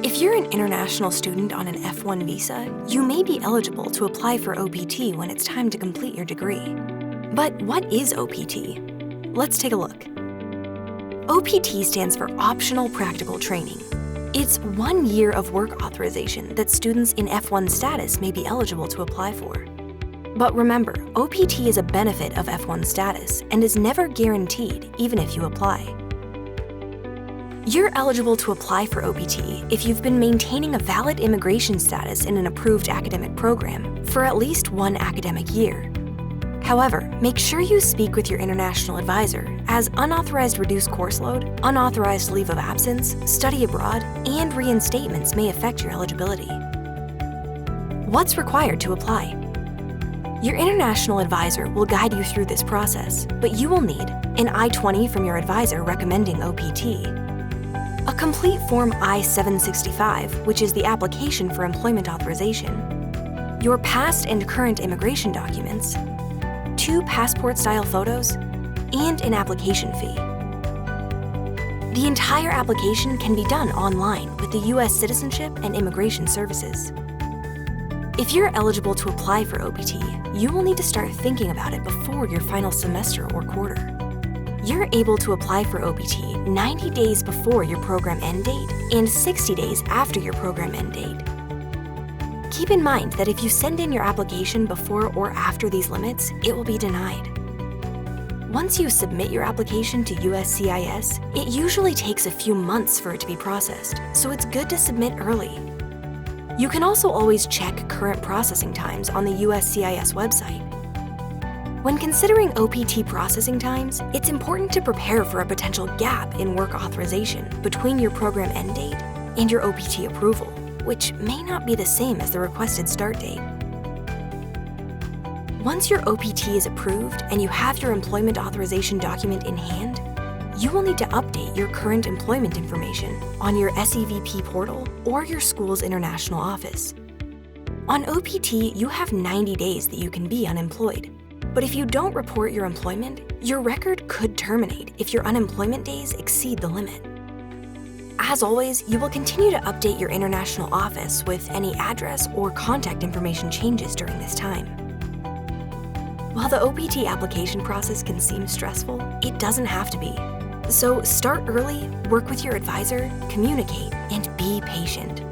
If you're an international student on an F1 visa, you may be eligible to apply for OPT when it's time to complete your degree. But what is OPT? Let's take a look. OPT stands for Optional Practical Training. It's 1 year of work authorization that students in F1 status may be eligible to apply for. But remember, OPT is a benefit of F1 status and is never guaranteed even if you apply. You're eligible to apply for OPT if you've been maintaining a valid immigration status in an approved academic program for at least 1 academic year. However, make sure you speak with your international advisor, as unauthorized reduced course load, unauthorized leave of absence, study abroad, and reinstatements may affect your eligibility. What's required to apply? Your international advisor will guide you through this process, but you will need an I-20 from your advisor recommending OPT, a complete Form I-765, which is the application for employment authorization, your past and current immigration documents, 2 passport-style photos, and an application fee. The entire application can be done online with the U.S. Citizenship and Immigration Services. If you're eligible to apply for OPT, you will need to start thinking about it before your final semester or quarter. You're able to apply for OPT 90 days before your program end date and 60 days after your program end date. Keep in mind that if you send in your application before or after these limits, it will be denied. Once you submit your application to USCIS, it usually takes a few months for it to be processed, so it's good to submit early. You can also always check current processing times on the USCIS website. When considering OPT processing times, it's important to prepare for a potential gap in work authorization between your program end date and your OPT approval, which may not be the same as the requested start date. Once your OPT is approved and you have your employment authorization document in hand, you will need to update your current employment information on your SEVP portal or your school's international office. On OPT, you have 90 days that you can be unemployed. But if you don't report your employment, your record could terminate if your unemployment days exceed the limit. As always, you will continue to update your international office with any address or contact information changes during this time. While the OPT application process can seem stressful, it doesn't have to be. So start early, work with your advisor, communicate, and be patient.